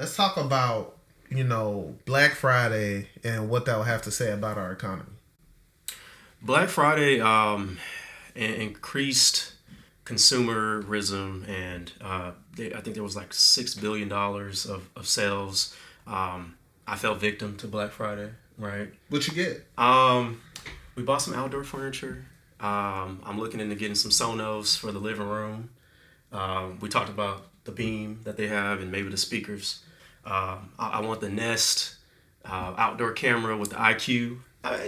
let's talk about Black Friday and what that will have to say about our economy. Black Friday increased consumerism, and I think there was like $6 billion of sales. I fell victim to Black Friday, right? What you get? We bought some outdoor furniture. I'm looking into getting some Sonos for the living room. We talked about the beam that they have and maybe the speakers. I want the Nest outdoor camera with the IQ,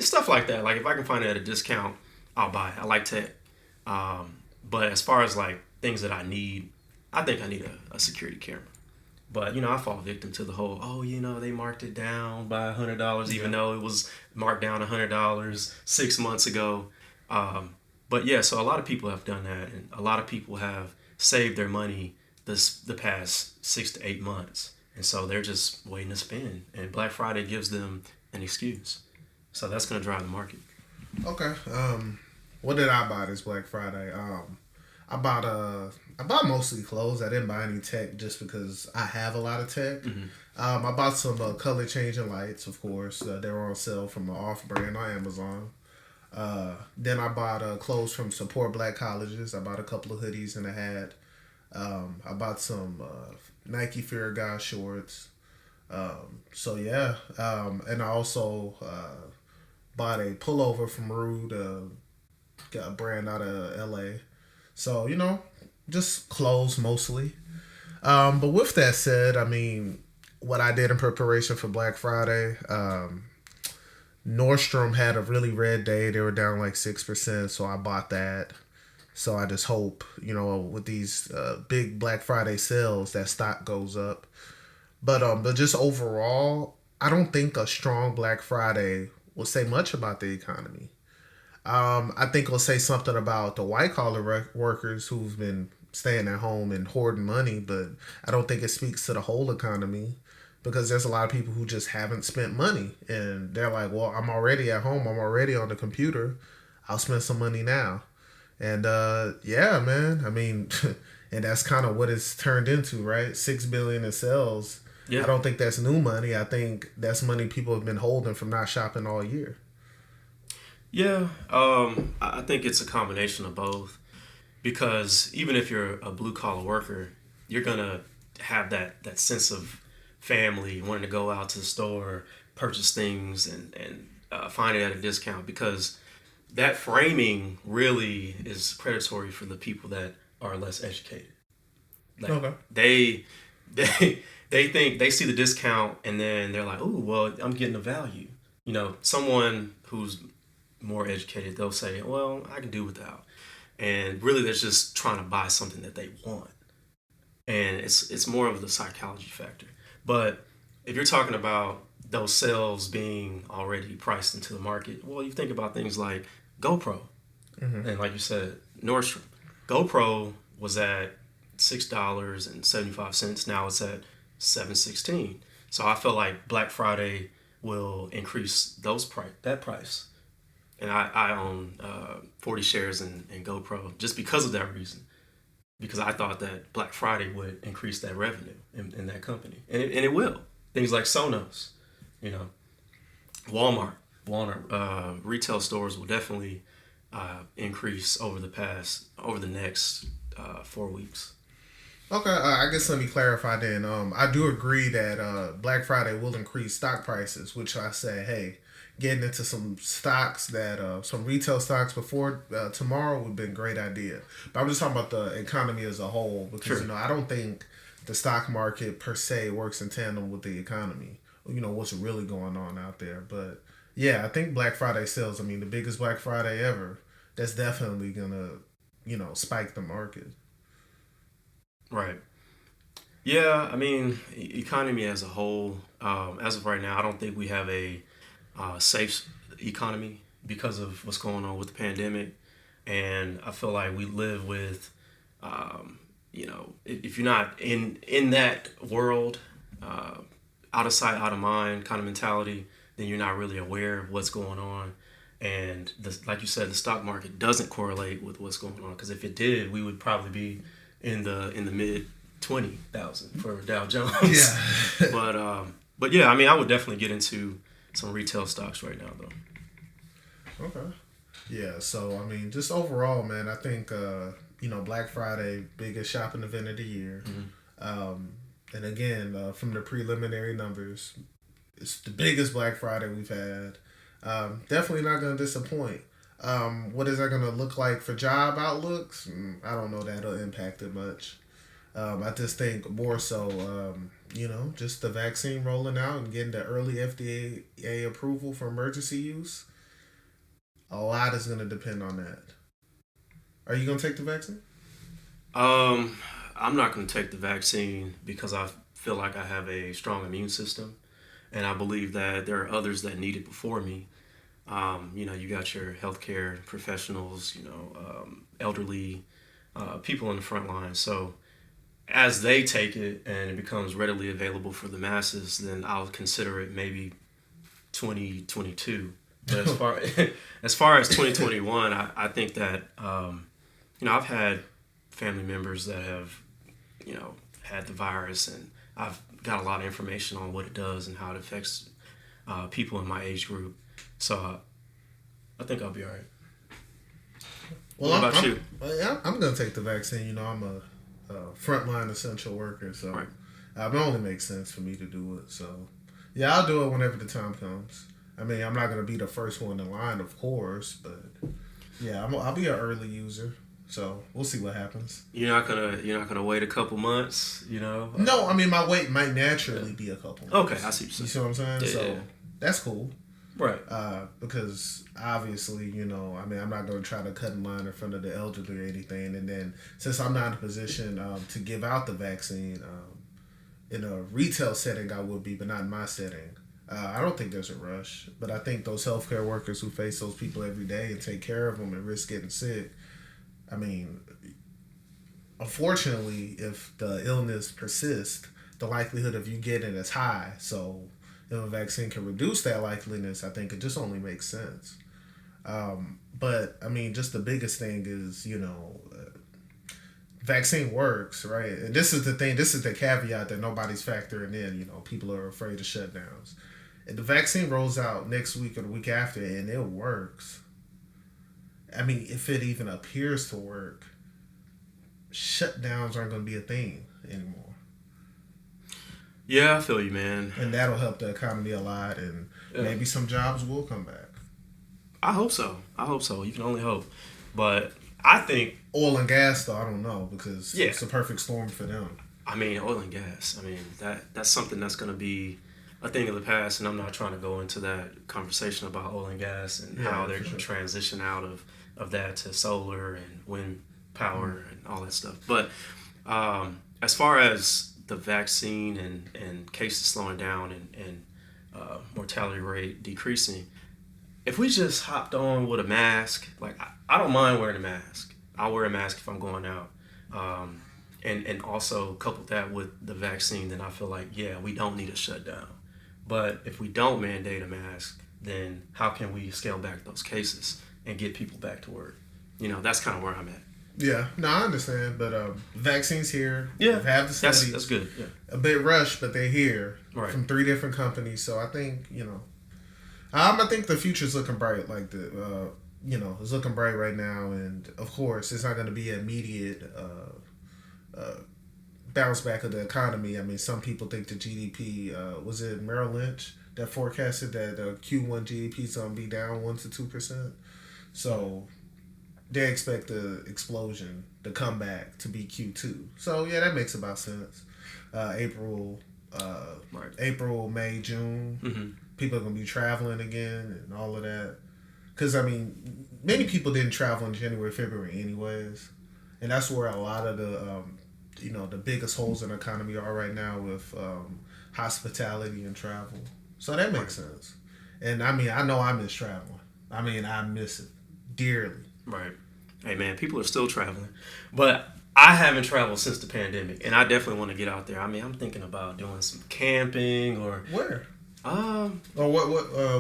stuff like that. Like if I can find it at a discount, I'll buy it. I like tech, but as far as like things that I need, I think I need a security camera. But I fall victim to the whole they marked it down by $100 even Yeah. though it was marked down $100 6 months ago. But yeah, so a lot of people have done that, and a lot of people have saved their money the past 6 to 8 months, and so they're just waiting to spend. And Black Friday gives them an excuse, so that's going to drive the market. Okay. What did I buy this Black Friday? I bought I bought mostly clothes. I didn't buy any tech just because I have a lot of tech. Hmm. I bought some color changing lights, of course. They were on sale from an off brand on Amazon. Then I bought clothes from support black colleges. I bought a couple of hoodies and a hat. I bought some Nike Fear God shorts. So yeah, and I also bought a pullover from Rude, got a brand out of LA. So just clothes mostly. But with that said, I mean, what I did in preparation for Black Friday, Nordstrom had a really red day. They were down like 6%, so I bought that. So I just hope, with these big Black Friday sales, that stock goes up. But just overall, I don't think a strong Black Friday will say much about the economy. I think it'll say something about the white collar workers who've been staying at home and hoarding money, but I don't think it speaks to the whole economy because there's a lot of people who just haven't spent money and they're like, well, I'm already at home, I'm already on the computer, I'll spend some money now. And yeah, man, I mean, and that's kind of what it's turned into, right? 6 billion in sales. I Yeah, don't think that's new money. I think that's money people have been holding from not shopping all year. yeah. I think it's a combination of both, because even if you're a blue collar worker, you're gonna have that sense of family, wanting to go out to the store, purchase things, and find it at a discount, because that framing really is predatory for the people that are less educated. Like Okay. they think they see the discount and then they're like, oh well, I'm getting a value. Someone who's more educated, they'll say, well, I can do without, and really they're just trying to buy something that they want, and it's more of the psychology factor. But if you're talking about those sales being already priced into the market, well, you think about things like GoPro, Hmm. and like you said, Nordstrom. GoPro was at $6.75. Now it's at 7.16. So I feel like Black Friday will increase that price. And I own 40 shares in GoPro just because of that reason. Because I thought that Black Friday would increase that revenue in that company, and it will. Things like Sonos, you know, Walmart, retail stores will definitely increase over the next 4 weeks. Okay, I guess let me clarify then. I do agree that Black Friday will increase stock prices, which I say, hey, getting into some stocks that some retail stocks before tomorrow would be a great idea. But I'm just talking about the economy as a whole because Sure. I don't think the stock market per se works in tandem with the economy. What's really going on out there. But yeah, I think Black Friday sales. I mean, the biggest Black Friday ever. That's definitely gonna spike the market. Right. Yeah, I mean, economy as a whole, as of right now, I don't think we have a safe economy because of what's going on with the pandemic. And I feel like we live with, if you're not in that world, uh, out of sight, out of mind kind of mentality, then you're not really aware of what's going on. And like you said, the stock market doesn't correlate with what's going on. Because if it did, we would probably be in the mid. 20,000 for Dow Jones. Yeah. But yeah, I mean, I would definitely get into some retail stocks right now, though. Okay. Yeah. So I mean, just overall, man, I think Black Friday, biggest shopping event of the year. And again, from the preliminary numbers, it's the biggest Black Friday we've had. Definitely not going to disappoint. What is that going to look like for job outlooks? I don't know that it'll impact it much. I just think more so, just the vaccine rolling out and getting the early FDA approval for emergency use. A lot is going to depend on that. Are you going to take the vaccine? I'm not going to take the vaccine because I feel like I have a strong immune system, and I believe that there are others that need it before me. You got your healthcare professionals, elderly people in the front line. So as they take it and it becomes readily available for the masses, then I'll consider it maybe 2022. But as far as 2021, I think that I've had family members that have had the virus, and I've got a lot of information on what it does and how it affects people in my age group. So I think I'll be all right. Well, what about you? I'm going to take the vaccine. I'm a frontline essential worker, so right. It only makes sense for me to do it. So, yeah, I'll do it whenever the time comes. I mean, I'm not going to be the first one in line, of course, but yeah, I'll be an early user. So we'll see what happens. You're not gonna wait a couple months, No, I mean my wait might naturally be a couple months. Okay, I see what you see what I'm saying. Yeah, so that's cool, right? Because obviously, I mean, I'm not gonna try to cut in line in front of the elderly or anything. And then since I'm not in a position to give out the vaccine in a retail setting, I would be, but not in my setting. I don't think there's a rush, but I think those healthcare workers who face those people every day and take care of them and risk getting sick. I mean, unfortunately, if the illness persists, the likelihood of you getting it is high. So if a vaccine can reduce that likeliness, I think it just only makes sense. But, I mean, just the biggest thing is, vaccine works, right? And this is the thing, this is the caveat that nobody's factoring in. People are afraid of shutdowns. If the vaccine rolls out next week or the week after and it works, I mean, if it even appears to work, shutdowns aren't going to be a thing anymore. Yeah, I feel you, man. And that'll help the economy a lot, and maybe some jobs will come back. I hope so. You can only hope. But I think... Oil and gas, though, I don't know, because yeah. It's a perfect storm for them. I mean, oil and gas. I mean, that's something that's going to be a thing of the past, and I'm not trying to go into that conversation about oil and gas and how they're going to transition out of that to solar and wind power and all that stuff. But as far as the vaccine and cases slowing down and mortality rate decreasing, if we just hopped on with a mask, like I don't mind wearing a mask. I'll wear a mask if I'm going out. And also couple that with the vaccine, then I feel like, yeah, we don't need a shutdown. But if we don't mandate a mask, then how can we scale back those cases and get people back to work? That's kind of where I'm at. Yeah, no, I understand, but vaccines here. Yeah, have the studies. That's good. Yeah, a bit rushed, but they're here from 3 different companies. So I think I think the future's looking bright. Like it's looking bright right now, and of course, it's not going to be an immediate bounce back of the economy. I mean, some people think the GDP was it Merrill Lynch that forecasted that Q1 GDP is going to be down 1% to 2%. So they expect the explosion, the comeback, to be Q2. So yeah, that makes about sense. April, May, June. Mm-hmm. People are gonna be traveling again and all of that. Because I mean, many people didn't travel in January, February, anyways, and that's where a lot of the the biggest holes in the economy are right now with hospitality and travel. So that makes sense. And I mean, I know I miss traveling. I mean, I miss it dearly. Right. Hey, man, people are still traveling. But I haven't traveled since the pandemic, and I definitely want to get out there. I mean, I'm thinking about doing some camping or... Where? Or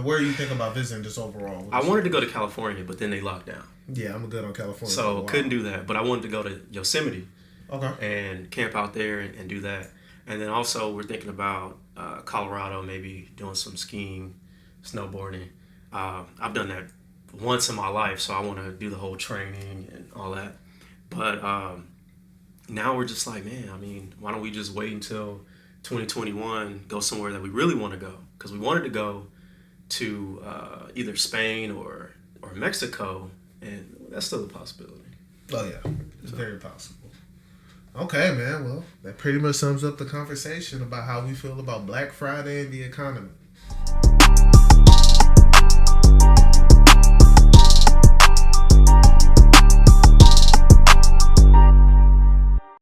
where are you thinking about visiting just overall? I wanted to go to California, but then they locked down. Yeah, I'm good on California. So couldn't do that. But I wanted to go to Yosemite. Okay. and camp out there and do that. And then also we're thinking about Colorado, maybe doing some skiing, snowboarding. I've done that once in my life, so I want to do the whole training and all that. But now we're just like, man, I mean, why don't we just wait until 2021, go somewhere that we really want to go? Because we wanted to go to either Spain or Mexico, and that's still a possibility. Oh yeah, it's So, very possible. Okay, man. Well, that pretty much sums up the conversation about how we feel about Black Friday and the economy.